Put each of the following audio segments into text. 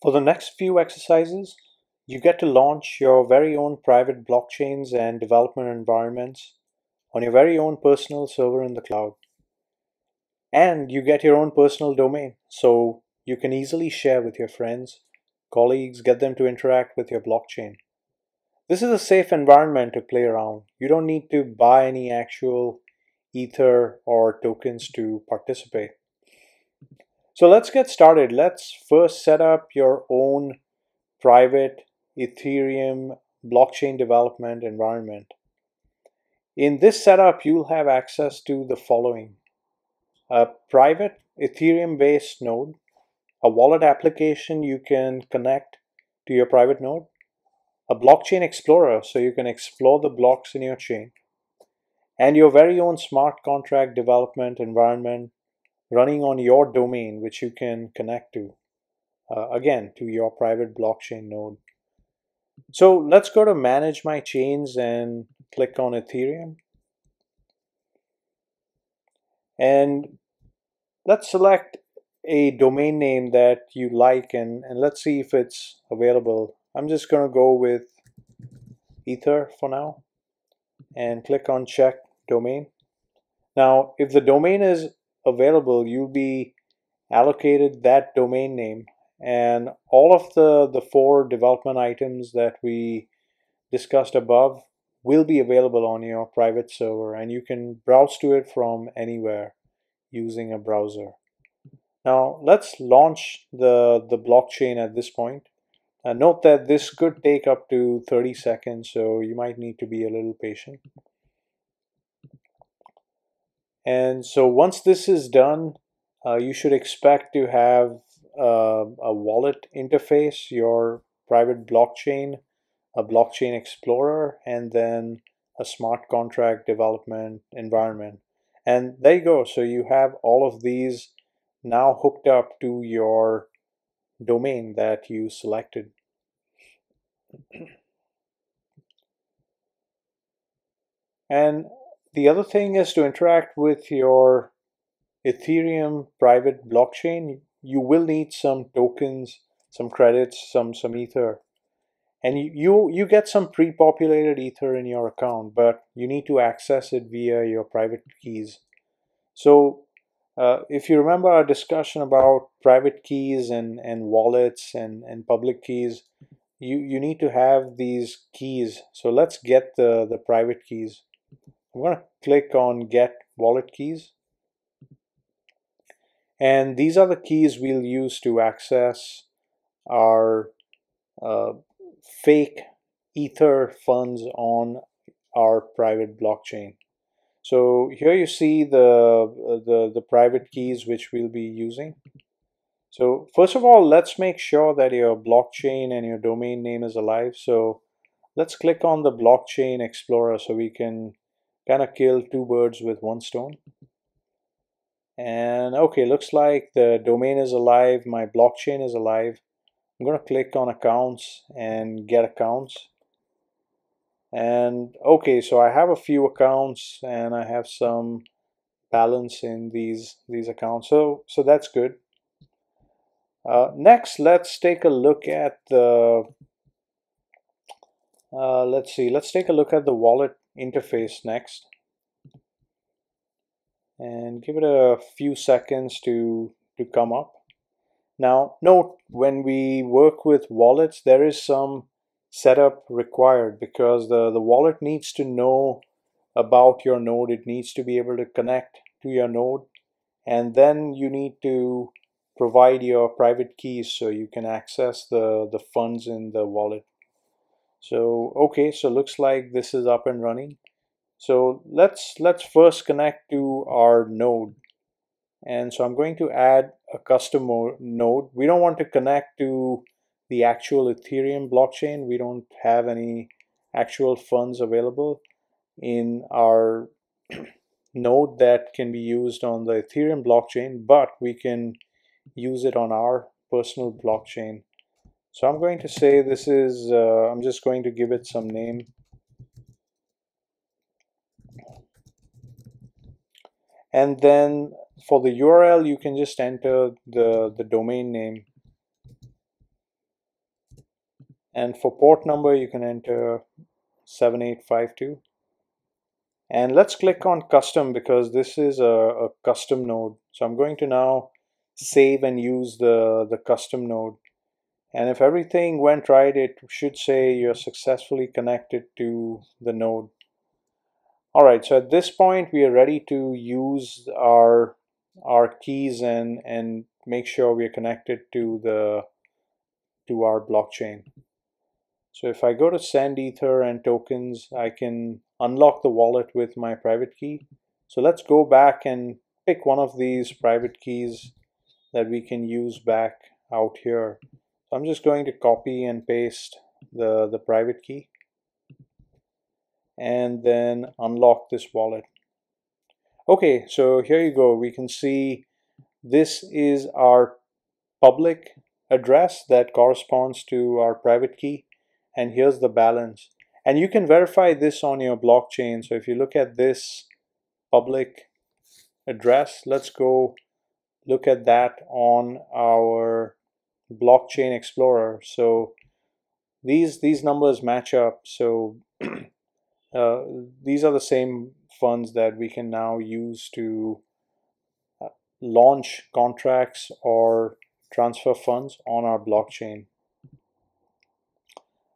For the next few exercises, you get to launch your very own private blockchains and development environments on your very own personal server in the cloud. And you get your own personal domain, so you can easily share with your friends, colleagues, get them to interact with your blockchain. This is a safe environment to play around. You don't need to buy any actual Ether or tokens to participate. So let's get started. Let's first set up your own private Ethereum blockchain development environment. In this setup, you'll have access to the following: a private Ethereum based node, a wallet application you can connect to your private node, a blockchain explorer so you can explore the blocks in your chain, and your very own smart contract development environment running on your domain, which you can connect to, again, to your private blockchain node. So let's go to manage my chains and click on Ethereum. And let's select a domain name that you like, and let's see if it's available. I'm just going to go with Ether for now and click on check domain. Now, if the domain is available, you'll be allocated that domain name, and all of the four development items that we discussed above will be available on your private server, and you can browse to it from anywhere using a browser. Now let's launch the blockchain at this point. Note that this could take up to 30 seconds, so you might need to be a little patient. And so once this is done, you should expect to have a wallet interface, your private blockchain, a blockchain explorer, and then a smart contract development environment. And there you go. So you have all of these now hooked up to your domain that you selected. And the other thing is to interact with your Ethereum private blockchain. You will need some tokens, some credits, some Ether. And you get some pre-populated Ether in your account, but you need to access it via your private keys. So if you remember our discussion about private keys and wallets and public keys, you need to have these keys. So let's get the private keys. I'm going to click on get wallet keys. And these are the keys we'll use to access our fake Ether funds on our private blockchain. So here you see the private keys which we'll be using. So first of all, let's make sure that your blockchain and your domain name is alive. So let's click on the blockchain explorer so we can kind of kill two birds with one stone. And okay, looks like the domain is alive, my blockchain is alive. I'm going to click on accounts and get accounts. And okay, so I have a few accounts and I have some balance in these accounts. So that's good. Next, let's take a look at the let's take a look at the wallet interface next, and give it a few seconds to come up. Now note, when we work with wallets, there is some setup required because the wallet needs to know about your node. It needs to be able to connect to your node, and then you need to provide your private keys so you can access the funds in the wallet. So okay, so looks like this is up and running. So let's first connect to our node. And so I'm going to add a custom node. We don't want to connect to the actual Ethereum blockchain. We don't have any actual funds available in our node that can be used on the Ethereum blockchain, but we can use it on our personal blockchain. So I'm going to say this is, I'm just going to give it some name. And then for the URL, you can just enter the domain name. And for port number, you can enter 7852. And let's click on custom because this is a custom node. So I'm going to now save and use the custom node. And if everything went right, it should say you're successfully connected to the node. All right, so at this point, we are ready to use our keys and make sure we are connected to our blockchain. So if I go to send ether and tokens, I can unlock the wallet with my private key. So let's go back and pick one of these private keys that we can use back out here. So I'm just going to copy and paste the private key and then unlock this wallet. Okay, so here you go. We can see this is our public address that corresponds to our private key, and here's the balance. And you can verify this on your blockchain. So if you look at this public address, let's go look at that on our blockchain explorer. So these numbers match up. So these are the same funds that we can now use to launch contracts or transfer funds on our blockchain.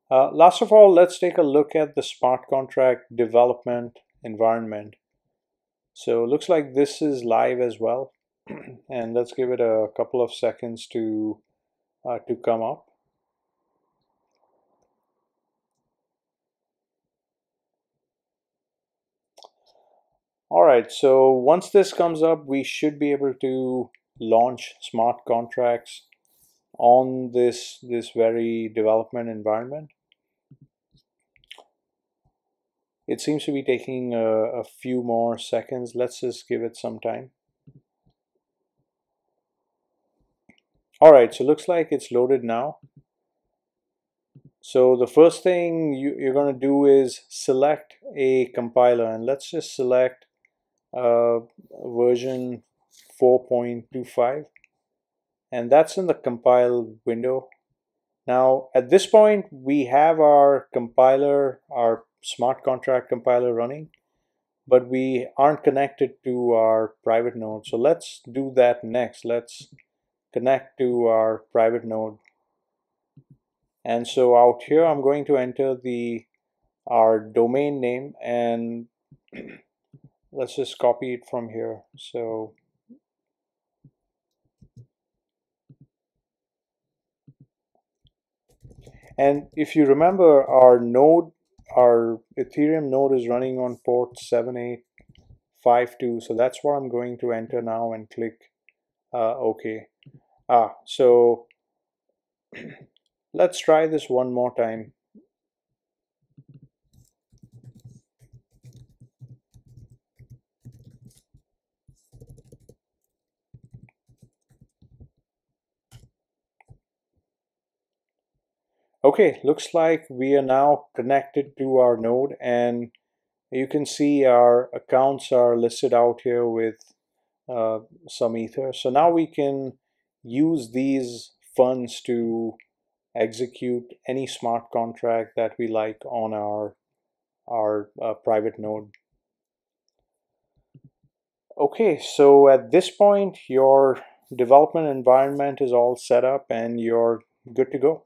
Last of all, let's take a look at the smart contract development environment. So it looks like this is live as well. And let's give it a couple of seconds to come up. All right, so once this comes up, we should be able to launch smart contracts on this very development environment. It seems to be taking a few more seconds. Let's just give it some time. All right, so looks like it's loaded now. So the first thing you're going to do is select a compiler, and let's just select version 4.25, and that's in the compile window. Now at this point we have our compiler, our smart contract compiler running, but we aren't connected to our private node. So let's do that next. Let's connect to our private node. And so out here I'm going to enter our domain name, and let's just copy it from here. So and if you remember, our Ethereum node is running on port 7852. So that's what I'm going to enter now and click OK. So let's try this one more time. Okay, looks like we are now connected to our node, and you can see our accounts are listed out here with some ether. So now we can use these funds to execute any smart contract that we like on our private node. Okay, so at this point your development environment is all set up and you're good to go.